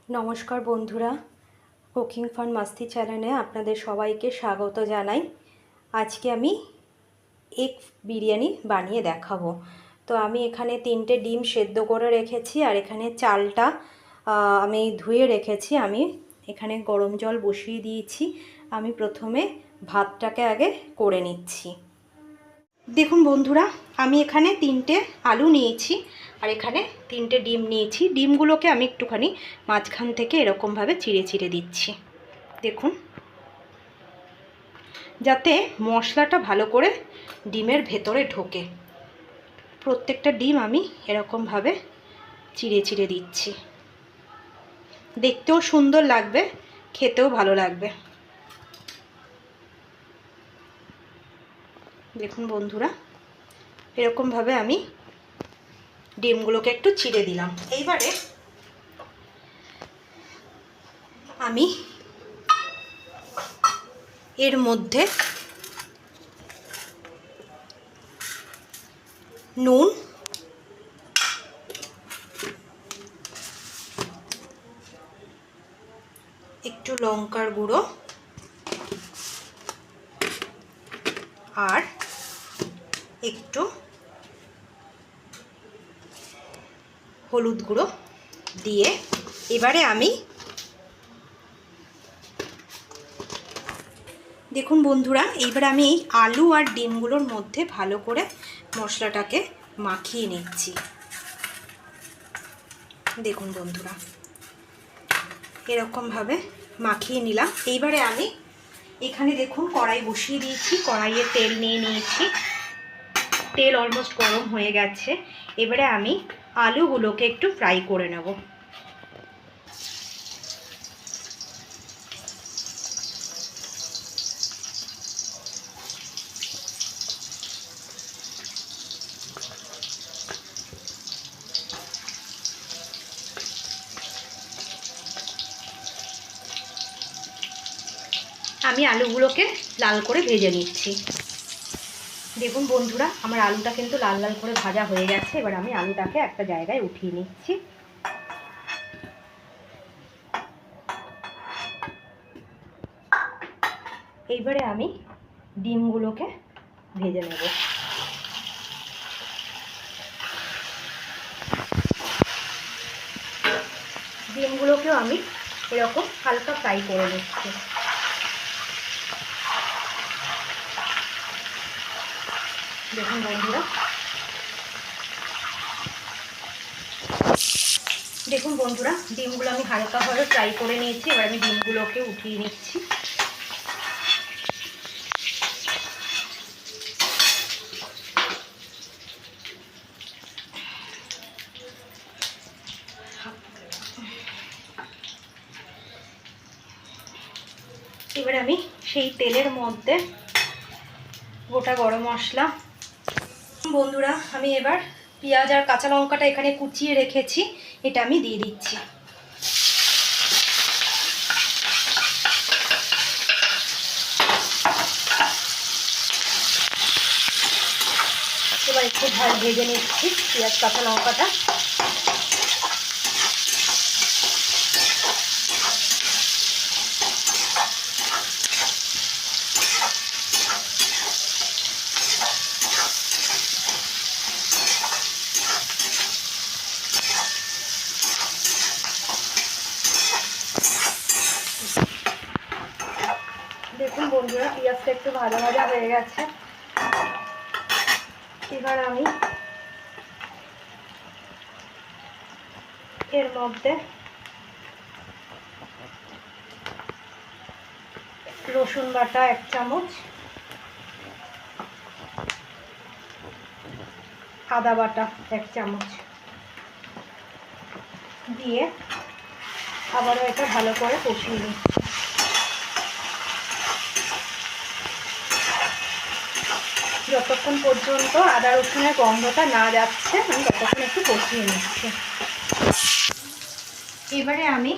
নমস্কার বন্ধুরা, cooking fun মাস্তি চ্যানেলে আপনাদের সবাইকে স্বাগত জানাই। আজকে আমি এগ বিরিয়ানি বানিয়ে দেখাবো। তো আমি এখানে 3টে ডিম সেদ্ধ করে রেখেছি, আর এখানে চালটা আমি ধুয়ে রেখেছি। আমি এখানে গরম জল বসিয়ে দিয়েছি। আমি প্রথমে ভাতটাকে আগে করে নিচ্ছি। দেখুন বন্ধুরা, আমি এখানে 3টে আলু নিয়েছি, আর এখানে 3টে ডিম নিয়েছি। ডিমগুলোকে আমি একটুখানি মাঝখান থেকে এরকমভাবে চিড়ে চিড়ে দিচ্ছি, দেখুন, যাতে মশলাটা ভালো করে ডিমের ভেতরে ঢোকে। প্রত্যেকটা ডিম আমি এরকমভাবে চিড়ে চিড়ে দিচ্ছি। দেখতেও সুন্দর লাগবে, খেতেও ভালো লাগবে। দেখুন বন্ধুরা, এরকমভাবে আমি ডিমগুলোকে একটু চিড়ে দিলাম। এইবারে আমি এর মধ্যে নুন, একটু লঙ্কার গুঁড়ো আর একটু হলুদ গুঁড়ো দিয়ে এবারে আমি, দেখুন বন্ধুরা, এইবার আমি এই আলু আর ডিমগুলোর মধ্যে ভালো করে মশলাটাকে মাখিয়ে নিচ্ছি। দেখুন বন্ধুরা, এরকমভাবে মাখিয়ে নিলাম। এইবারে আমি এখানে দেখুন কড়াই বসিয়ে দিয়েছি, কড়াইয়ে তেল নিয়ে নিয়েছি। তেল অলমোস্ট গরম হয়ে গেছে। এবারে আমি আলুগুলোকে একটু ফ্রাই করে নেব। আমি আলুগুলোকে লাল করে ভেজে নিচ্ছি। দেখুন বন্ধুরা, আমার আলুটা কিন্তু লাল লাল করে ভাজা হয়ে গেছে। এবার আমি আলুটাকে একটা জায়গায় উঠিয়ে নিচ্ছি। এইবারে আমি ডিমগুলোকে ভেজে নেব। ডিমগুলোকেও আমি এরকম হালকা ফ্রাই করে নিচ্ছি। দেখুন বন্ধুরা, ডিমগুলো আমি হালকাভাবে ফ্রাই করে নিয়েছি। এবার আমি ডিমগুলোকে উঠিয়ে নিচ্ছি। এবার আমি সেই তেলের মধ্যে গোটা গরম মশলা, বন্ধুরা, আমি এবার পেঁয়াজ আর কাঁচা লঙ্কাটা এখানে কুচিয়ে রেখেছি, এটা আমি দিয়ে দিচ্ছি। এবার একটু ভেজে নিচ্ছি পেঁয়াজ কাঁচা লঙ্কাটা। দেখুন বন্ধুরা, পেঁয়াজটা একটু ভাজা ভাজা হয়ে গেছে। এবার আমি এর মধ্যে রসুন বাটা 1 চামচ, আদা বাটা 1 চামচ দিয়ে আবারও এটা ভালো করে কষিয়ে নিচ্ছি। যতক্ষণ পর্যন্ত আদা রসুনের গন্ধটা না যাচ্ছে আমি ততক্ষণ একটু কষিয়ে নিচ্ছি। এবারে আমি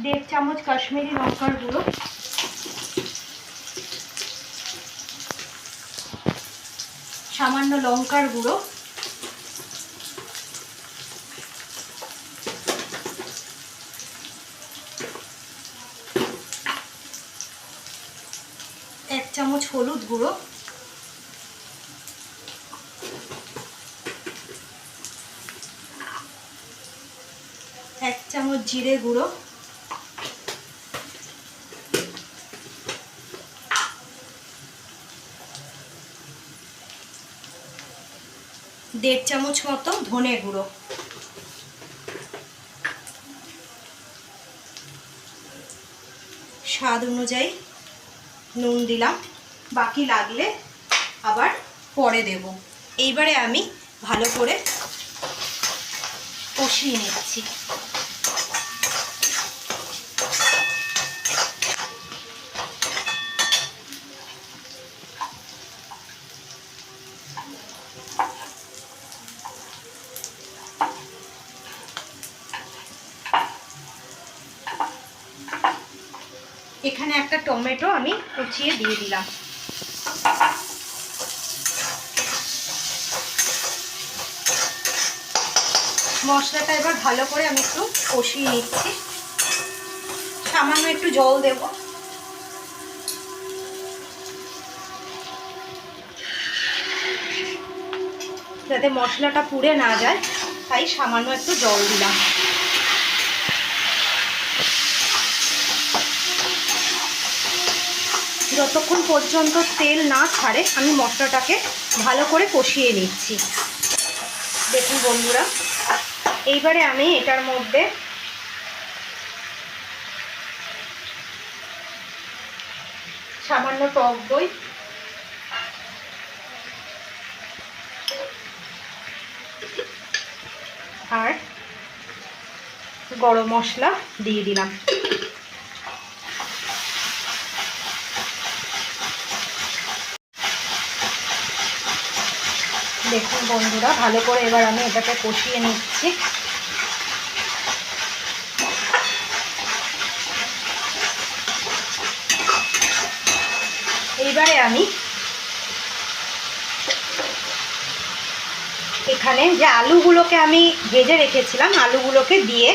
1.5 চামচ কাশ্মীরি লঙ্কার গুঁড়ো, সামান্য লঙ্কার গুঁড়ো, চামচ হলুদ গুঁড়ো, 1 চামচ জিরে গুঁড়ো, 1.5 চামচ মতো ধনে গুঁড়ো, স্বাদ অনুযায়ী নুন দিলাম, বাকি লাগলে আবার পরে দেব। এইবারে আমি ভালো করে কষিয়ে নিচ্ছি। এখানে একটা টমেটো আমি কুচিয়ে দিয়ে দিলাম। মশলাটা এবার ভালো করে আমি একটু কষিয়ে নিচ্ছি। সামান্য একটু জল দেব। যাতে মশলাটা পুড়ে না যায়, তাই সামান্য একটু জল দিলাম। যতক্ষণ পর্যন্ত তেল না ছাড়ে আমি মশলাটাকে ভালো করে কষিয়ে নিচ্ছি। দেখুন বন্ধুরা, এইবারে আমি এটার মধ্যে সামান্য টক দই, আর গরম মশলা দিয়ে দিলাম। দেখুন বন্ধুরা, ভালো করে এবার আমি এটাকে কষিয়ে নিচ্ছি। এইবারে আমি এখানে যে আলুগুলোকে আমি ভেজে রেখেছিলাম, আলুগুলোকে দিয়ে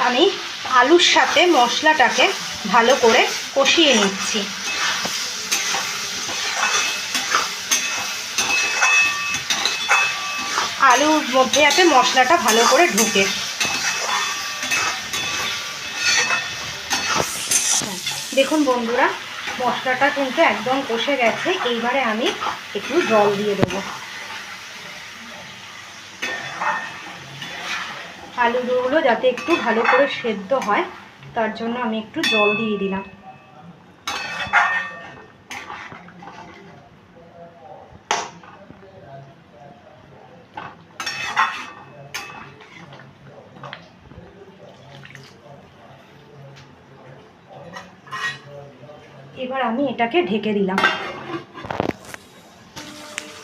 আমি আলুর সাথে মশলাটাকে ভালো করে কষিয়ে নিচ্ছি। আলুর মধ্যে যাতে মশলাটা ভালো করে ঢুকে। দেখুন বন্ধুরা, মশলাটা কিন্তু একদম কষে গেছে। এইবারে আমি একটু জল দিয়ে দেবো। আলুগুলো যাতে একটু ভালো করে সেদ্ধ হয়, তার জন্য আমি একটু জল দিয়ে দিলাম। এবার আমি এটাকে ঢেকে দিলাম।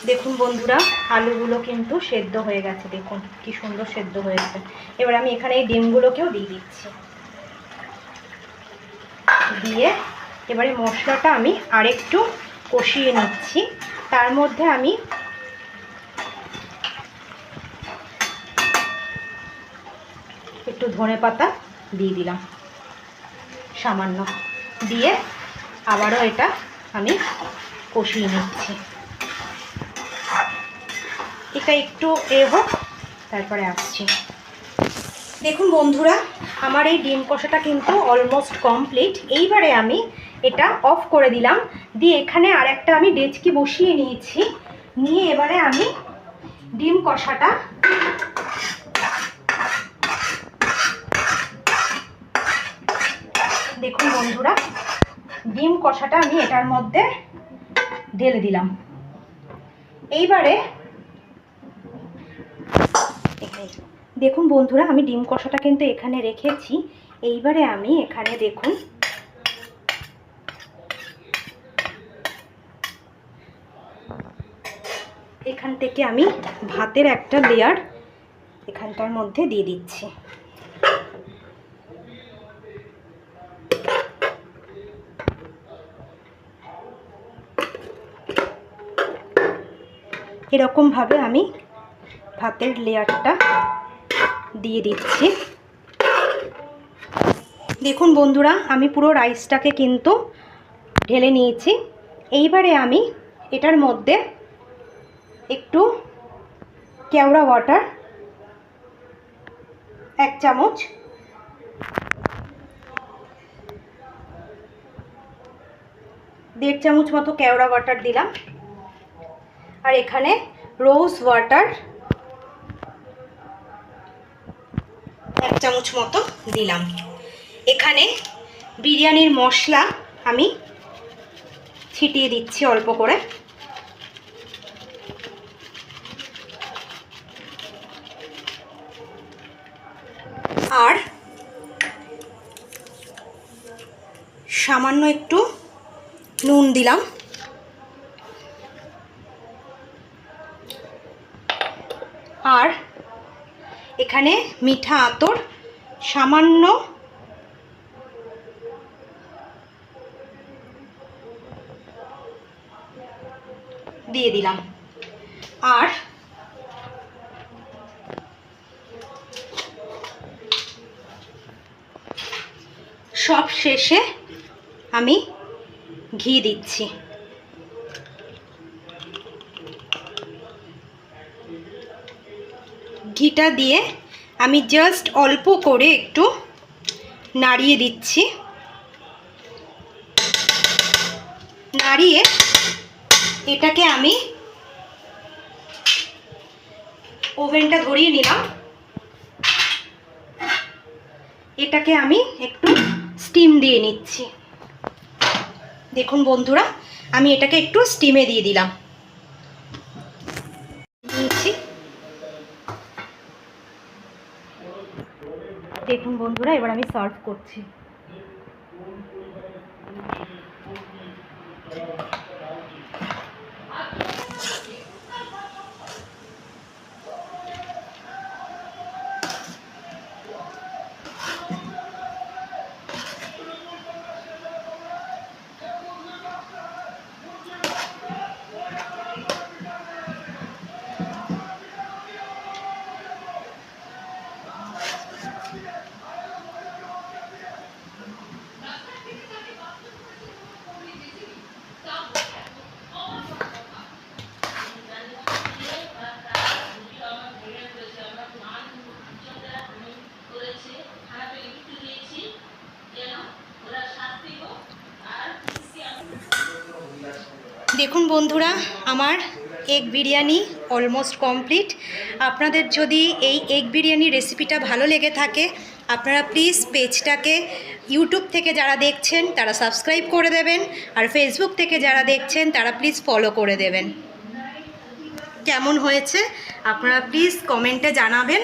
দেখুন বন্ধুরা, আলুগুলো কিন্তু সেদ্ধ হয়ে গেছে। দেখুন কি সুন্দর সেদ্ধ হয়েছে। এবার আমি এখানে এই ডিমগুলোকেও দিয়ে দিচ্ছি। দিয়ে এবারে মশলাটা আমি আরেকটু কষিয়ে নিচ্ছি। তার মধ্যে আমি একটু ধনেপাতা দিয়ে দিলাম সামান্য, দিয়ে আবারও এটা আমি কষিয়ে নিচ্ছি। এটা একটু হোক, তারপরে আসছি। দেখুন বন্ধুরা, আমার এই ডিম কষাটা কিন্তু অলমোস্ট কমপ্লিট। এইবারে আমি এটা অফ করে দিলাম। দিয়ে এখানে আর একটা আমি ডেচকি বসিয়ে নিয়েছি। নিয়ে এবারে আমি ডিম কষাটা দেখুন বন্ধুরা, ডিম কষাটা আমি এটার মধ্যে ঢেলে দিলাম। এইবারে দেখুন বন্ধুরা, আমি ডিম কষাটা কিন্তু এখানে রেখেছি। এইবারে আমি এখানে দেখুন এখান থেকে আমি ভাতের একটা লেয়ার এখানটার মধ্যে দিয়ে দিচ্ছি। এরকমভাবে আমি ভাতের লেয়ারটা দিয়ে দিচ্ছি। দেখুন বন্ধুরা, আমি পুরো রাইসটাকে কিন্তু ঢেলে নিয়েছি। এইবারে আমি এটার মধ্যে একটু কেওড়া ওয়াটার 1 চামচ, দেড় চামচ মতো কেওড়া ওয়াটার দিলাম। আর এখানে রোজ ওয়াটার 1 চামচ মতো দিলাম। এখানে বিরিয়ানির মশলা আমি ছিটিয়ে দিচ্ছি অল্প করে। আর সামান্য একটু নুন দিলাম। আর এখানে মিঠা আতর সামান্য দিয়ে দিলাম। আর সব শেষে আমি ঘি দিচ্ছি। ঘিটা দিয়ে আমি জাস্ট অল্প করে একটু নাড়িয়ে দিচ্ছি। নাড়িয়ে এটাকে আমি ওভেনটা ধরিয়ে নিলাম। এটাকে আমি একটু স্টিম দিয়ে নিচ্ছি। দেখুন বন্ধুরা, আমি এটাকে একটু স্টিমে দিয়ে দিলাম। দেখুন বন্ধুরা, এবার আমি সার্ভ করছি। দেখুন বন্ধুরা, আমার এগ বিরিয়ানি অলমোস্ট কমপ্লিট। আপনাদের যদি এই এগ বিরিয়ানি রেসিপিটা ভালো লেগে থাকে, আপনারা প্লিজ পেজটাকে ইউটিউব থেকে যারা দেখছেন তারা সাবস্ক্রাইব করে দেবেন, আর ফেসবুক থেকে যারা দেখছেন তারা প্লিজ ফলো করে দেবেন। কেমন হয়েছে আপনারা প্লিজ কমেন্টে জানাবেন।